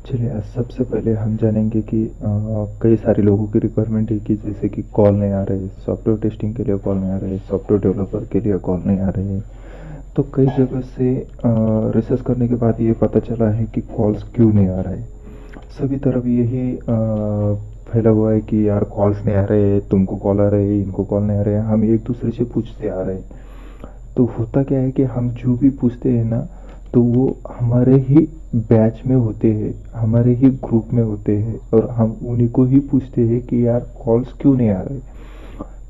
चलिए सबसे पहले हम जानेंगे कि कई सारे लोगों की रिक्वायरमेंट है कि जैसे कि कॉल नहीं आ रहे, सॉफ्टवेयर टेस्टिंग के लिए कॉल नहीं आ रहे, सॉफ्टवेयर डेवलपर के लिए कॉल नहीं आ रहे हैं। तो कई जगह से रिसर्च करने के बाद ये पता चला है कि कॉल्स क्यों नहीं आ रहे। सभी तरफ यही फैला हुआ है कि यार कॉल्स नहीं आ रहे, तुमको कॉल आ रहे, इनको कॉल नहीं आ रहे, हम एक दूसरे से पूछते आ रहे हैं। तो होता क्या है कि हम जो भी पूछते हैं ना, तो वो हमारे ही बैच में होते हैं, हमारे ही ग्रुप में होते हैं, और हम उन्हीं को ही पूछते हैं कि यार कॉल्स क्यों नहीं आ रहे।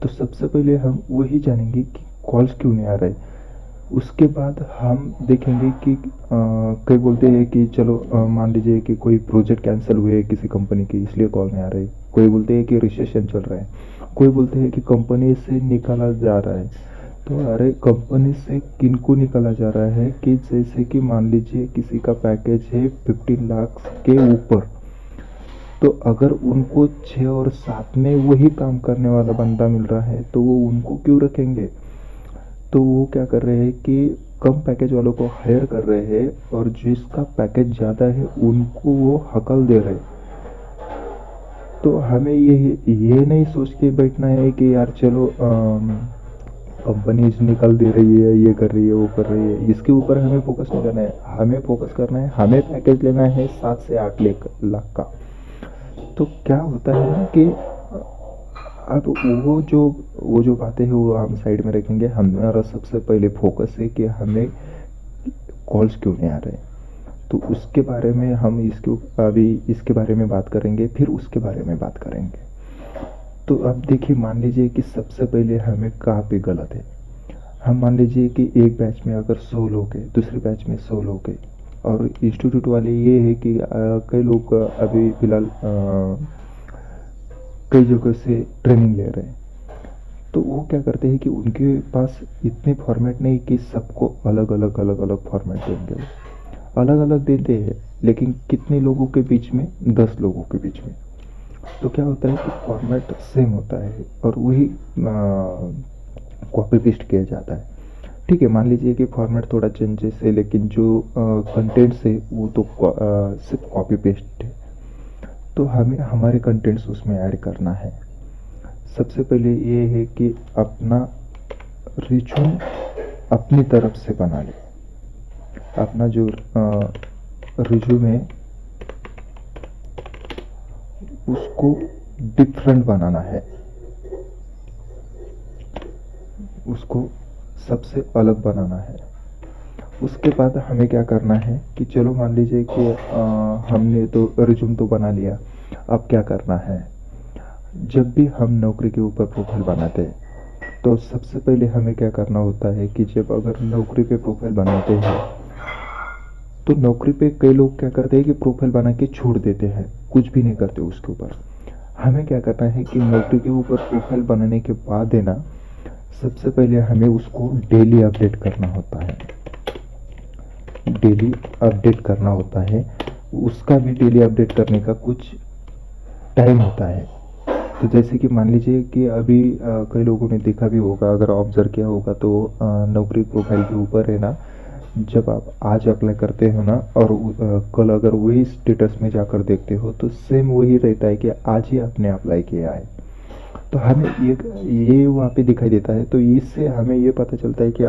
तो सबसे पहले हम वही जानेंगे कि कॉल्स क्यों नहीं आ रहे। उसके बाद हम देखेंगे कि कई बोलते हैं कि चलो मान लीजिए कि कोई प्रोजेक्ट कैंसिल हुए किसी कंपनी की, इसलिए कॉल नहीं आ रही। कोई बोलते हैं कि रिसेशन चल रहा है, कोई बोलते हैं कि कंपनी से निकाला जा रहा है। तो अरे कंपनी से किनको निकाला जा रहा है कि जैसे कि मान लीजिए किसी का पैकेज है 15 लाख के ऊपर, तो अगर उनको 6 और 7 में वही काम करने वाला बंदा मिल रहा है तो वो उनको क्यों रखेंगे। तो वो क्या कर रहे हैं कि कम पैकेज वालों को हायर कर रहे हैं, और जिसका पैकेज ज़्यादा है उनको वो हकल दे रहे हैं। तो हमें ये नहीं सोच के बैठना है कि यार चलो कंपनी निकल दे रही है, ये कर रही है, वो कर रही है, इसके ऊपर हमें फोकस नहीं करना है। हमें फोकस करना है, हमें पैकेज लेना है 7 से 8 लाख का। तो क्या होता है ना कि अब वो जो बातें हैं वो हम साइड में रखेंगे। हमारा सबसे पहले फोकस है कि हमें कॉल्स क्यों नहीं आ रहे हैं। तो उसके बारे में हम अभी इसके बारे में बात करेंगे, फिर उसके बारे में बात करेंगे। तो अब देखिए, मान लीजिए कि सबसे पहले हमें कहाँ पे गलत है। हम मान लीजिए कि एक बैच में अगर 100 लोग हैं, दूसरे बैच में 100 लोग हैं, और इंस्टीट्यूट वाले ये है कि कई लोग अभी फिलहाल कई जगह से ट्रेनिंग ले रहे हैं। तो वो क्या करते हैं कि उनके पास इतने फॉर्मेट नहीं कि सबको अलग अलग अलग अलग फॉर्मेट देंगे। वो अलग अलग देते हैं, लेकिन कितने लोगों के बीच में, 10 लोगों के बीच में। तो क्या होता है कि फॉर्मेट सेम होता है और वही कॉपी पेस्ट किया जाता है। ठीक है, मान लीजिए कि फॉर्मेट थोड़ा चेंजेस है, लेकिन जो कंटेंट्स है वो तो सिर्फ कॉपी पेस्ट है। तो हमें हमारे कंटेंट्स उसमें ऐड करना है। सबसे पहले ये है कि अपना रिज्यूम अपनी तरफ से बना ले। अपना जो रिज्यूम है उसको डिफरेंट बनाना है, उसको सबसे अलग बनाना है। उसके बाद हमें क्या करना है कि चलो मान लीजिए कि हमने तो रिज्यूम तो बना लिया। अब क्या करना है, जब भी हम नौकरी के ऊपर प्रोफाइल बनाते हैं तो सबसे पहले हमें क्या करना होता है कि जब अगर नौकरी पे प्रोफाइल बनाते हैं तो नौकरी पे कई लोग क्या करते हैं कि प्रोफाइल बना के छोड़ देते हैं, कुछ भी नहीं करते उसके ऊपर। हमें क्या करना है कि नौकरी के ऊपर प्रोफाइल बनाने के बाद है ना, सबसे पहले हमें उसको डेली अपडेट करना होता है। डेली अपडेट करना होता है। उसका भी डेली अपडेट करने का कुछ टाइम होता है। तो जैसे कि मान लीजिए कि अभी कई लोगों ने देखा भी होगा, अगर ऑब्जर्व किया होगा तो नौकरी प्रोफाइल के ऊपर है ना, जब आप आज अप्लाई करते हो ना और कल अगर वही स्टेटस में जाकर देखते हो तो सेम वही रहता है कि आज ही आपने अप्लाई किया है। तो हमें ये वहाँ पे दिखाई देता है। तो इससे हमें ये पता चलता है कि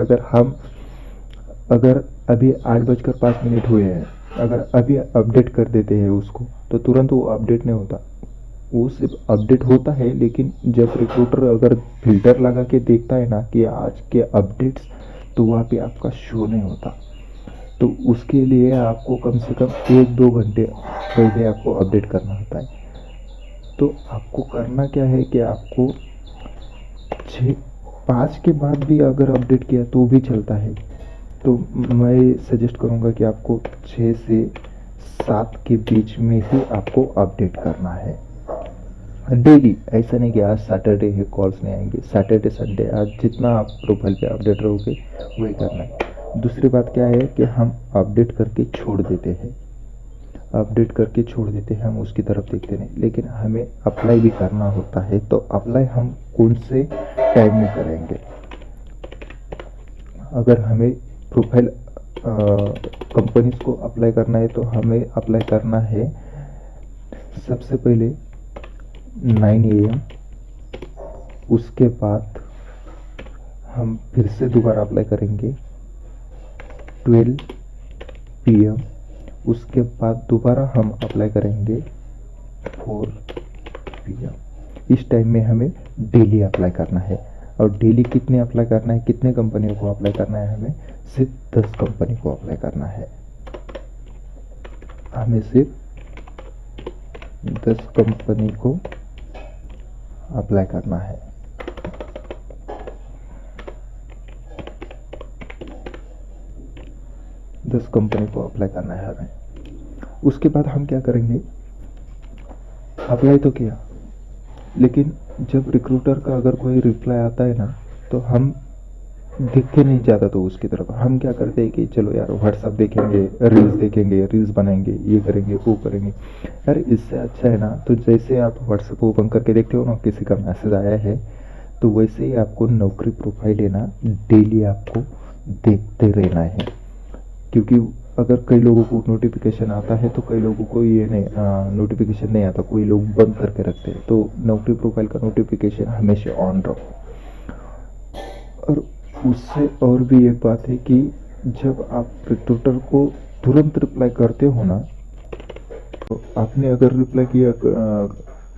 अगर अभी 8:05 हुए हैं, अगर अभी अपडेट कर देते हैं उसको, तो तुरंत वो अपडेट नहीं होता। वो सिर्फ अपडेट होता है, लेकिन जब रिक्रूटर अगर फिल्टर लगा के देखता है ना कि आज के अपडेट्स, तो वहाँ पे आपका शो नहीं होता। तो उसके लिए आपको कम से कम 1-2 घंटे पहले आपको अपडेट करना होता है। तो आपको करना क्या है कि आपको 5 के बाद भी अगर अपडेट किया तो भी चलता है। तो मैं सजेस्ट करूँगा कि आपको 6 से 7 के बीच में ही आपको अपडेट करना है डेली। ऐसा नहीं कि आज सैटरडे है कॉल्स नहीं आएंगे, सैटरडे संडे आज जितना आप प्रोफाइल पे अपडेट रहोगे वही करना है। दूसरी बात क्या है कि हम अपडेट करके छोड़ देते हैं, अपडेट करके छोड़ देते हैं, हम उसकी तरफ देखते नहीं। लेकिन हमें अप्लाई भी करना होता है। तो अप्लाई हम कौन से टाइम में करेंगे। अगर हमें प्रोफाइल कंपनीज को अप्लाई करना है तो हमें अप्लाई करना है सबसे पहले 9 AM। उसके बाद हम फिर से दोबारा अप्लाई करेंगे 12 PM। उसके बाद दोबारा हम अप्लाई करेंगे 4 PM। इस टाइम में हमें डेली अप्लाई करना है। और डेली कितने अप्लाई करना है, कितने कंपनियों को अप्लाई करना है, हमें सिर्फ 10 कंपनी को अप्लाई करना है। हमें सिर्फ 10 कंपनी को अप्लाई करना है। दस कंपनी को अप्लाई करना है हमें। उसके बाद हम क्या करेंगे, अप्लाई तो किया, लेकिन जब रिक्रूटर का अगर कोई रिप्लाई आता है ना, तो हम देख के नहीं जाता तो उसकी तरफ हम क्या करते हैं कि चलो यार व्हाट्सअप देखेंगे, रील्स बनाएंगे, ये करेंगे, वो करेंगे। यार इससे अच्छा है ना, तो जैसे आप व्हाट्सअप ओपन करके देखते हो ना, किसी का मैसेज आया है, तो वैसे ही आपको नौकरी प्रोफाइल है ना, डेली आपको देखते रहना है। क्योंकि अगर कई लोगों को नोटिफिकेशन आता है तो कई लोगों को ये नहीं, नोटिफिकेशन नहीं आता, कोई लोग बंद करके रखते हैं। तो नौकरी प्रोफाइल का नोटिफिकेशन हमेशा ऑन रखो। और उससे और भी एक बात है कि जब आप रिक्रूटर को तुरंत रिप्लाई करते हो ना, तो आपने अगर रिप्लाई किया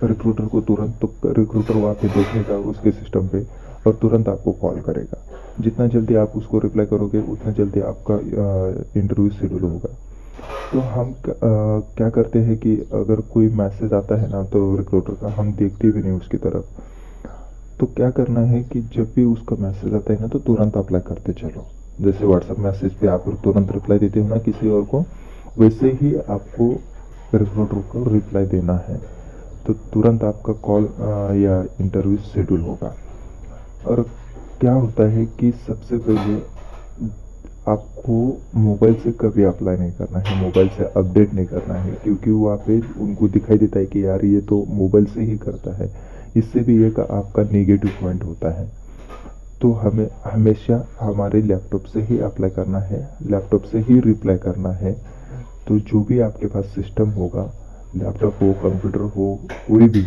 रिक्रूटर को तुरंत, तो रिक्रूटर वहाँ पे देखेगा उसके सिस्टम पे और तुरंत आपको कॉल करेगा। जितना जल्दी आप उसको रिप्लाई करोगे उतना जल्दी आपका इंटरव्यू शेड्यूल होगा। तो हम क्या करते हैं कि अगर कोई मैसेज आता है ना, तो रिक्रूटर का हम देखते भी नहीं उसकी तरफ। तो क्या करना है कि जब भी उसका मैसेज आता है ना, तो तुरंत अप्लाई करते चलो। जैसे व्हाट्सएप मैसेज पे आप तुरंत रिप्लाई देते हो ना किसी और को, वैसे ही आपको रिक्रूटर को रिप्लाई देना है। तो तुरंत आपका कॉल या इंटरव्यू शेड्यूल होगा। और क्या होता है कि सबसे पहले आपको मोबाइल से कभी अप्लाई नहीं करना है, मोबाइल से अपडेट नहीं करना है, क्योंकि वहाँ पे उनको दिखाई देता है कि यार ये तो मोबाइल से ही करता है। इससे भी एक आपका नेगेटिव पॉइंट होता है। तो हमें हमेशा हमारे लैपटॉप से ही अप्लाई करना है, लैपटॉप से ही रिप्लाई करना है। तो जो भी आपके पास सिस्टम होगा, लैपटॉप हो, कंप्यूटर हो, कोई भी,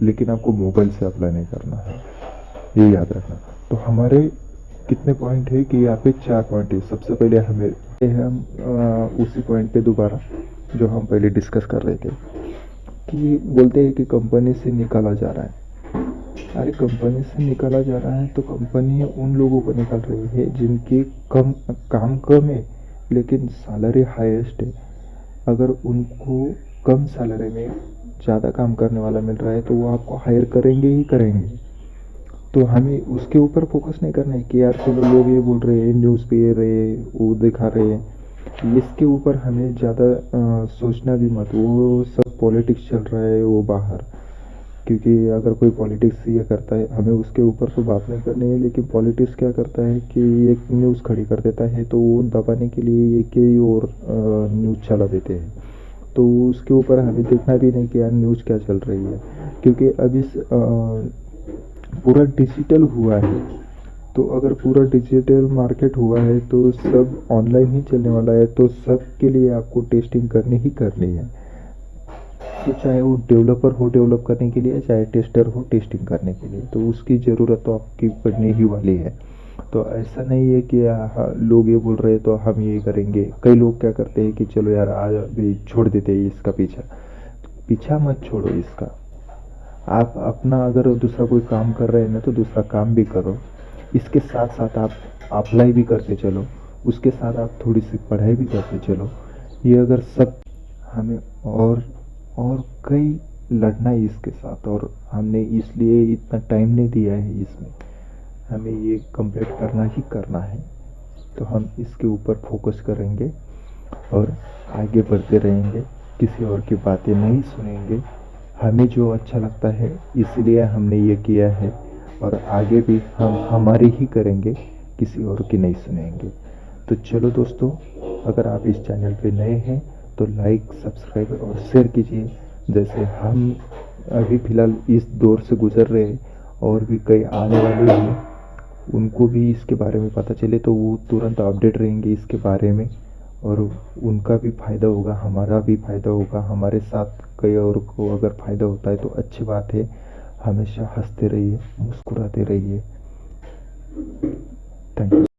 लेकिन आपको मोबाइल से अप्लाई नहीं करना है, ये याद रखना। तो हमारे कितने पॉइंट है कि यहाँ पे 4 पॉइंट है। सबसे पहले हम उसी पॉइंट पे दोबारा जो हम पहले डिस्कस कर रहे थे कि बोलते हैं कि कंपनी से निकाला जा रहा है। अरे कंपनी से निकाला जा रहा है तो कंपनी उन लोगों को निकाल रही है जिनकी काम कम है लेकिन सैलरी हाईएस्ट है। अगर उनको कम सैलरी में ज़्यादा काम करने वाला मिल रहा है तो वो आपको हायर करेंगे ही करेंगे। तो हमें उसके ऊपर फोकस नहीं करना है कि यार चलो लोग ये बोल रहे हैं, न्यूज़ पे ये रहे, वो दिखा रहे हैं, इसके ऊपर हमें ज़्यादा सोचना भी मत। वो सब पॉलिटिक्स चल रहा है वो बाहर, क्योंकि अगर कोई पॉलिटिक्स ये करता है, हमें उसके ऊपर तो बात नहीं करनी है। लेकिन पॉलिटिक्स क्या करता है कि एक न्यूज़ खड़ी कर देता है, तो वो दबाने के लिए एक ही और न्यूज़ चला देते हैं। तो उसके ऊपर हमें देखना भी नहीं कि यार न्यूज़ क्या चल रही है, क्योंकि अभी पूरा डिजिटल हुआ है। तो अगर पूरा डिजिटल मार्केट हुआ है तो सब ऑनलाइन ही चलने वाला है। तो सब के लिए आपको टेस्टिंग करनी ही करनी है। तो चाहे वो डेवलपर हो डेवलप करने के लिए, चाहे टेस्टर हो टेस्टिंग करने के लिए, तो उसकी ज़रूरत तो आपकी पड़ने ही वाली है। तो ऐसा नहीं है कि लोग ये बोल रहे हैं तो हम ये करेंगे। कई लोग क्या करते हैं कि चलो यार आज अभी छोड़ देते हैं इसका पीछा मत छोड़ो इसका। आप अपना अगर दूसरा कोई काम कर रहे हैं ना, तो दूसरा काम भी करो, इसके साथ साथ आप अप्लाई भी करते चलो, उसके साथ आप थोड़ी सी पढ़ाई भी करते चलो। ये अगर सब हमें और कई लड़ना है इसके साथ, और हमने इसलिए इतना टाइम नहीं दिया है इसमें, हमें ये कंप्लीट करना ही करना है। तो हम इसके ऊपर फोकस करेंगे और आगे बढ़ते रहेंगे, किसी और की बातें नहीं सुनेंगे। हमें जो अच्छा लगता है इसलिए हमने ये किया है, और आगे भी हम हमारी ही करेंगे, किसी और की नहीं सुनेंगे। तो चलो दोस्तों, अगर आप इस चैनल पे नए हैं तो लाइक, सब्सक्राइब और शेयर कीजिए। जैसे हम अभी फ़िलहाल इस दौर से गुजर रहे हैं और भी कई आने वाले हैं, उनको भी इसके बारे में पता चले तो वो तुरंत अपडेट रहेंगे इसके बारे में, और उनका भी फ़ायदा होगा, हमारा भी फ़ायदा होगा, हमारे साथ कई और को अगर फ़ायदा होता है तो अच्छी बात है। हमेशा हंसते रहिए, मुस्कुराते रहिए। Thank you.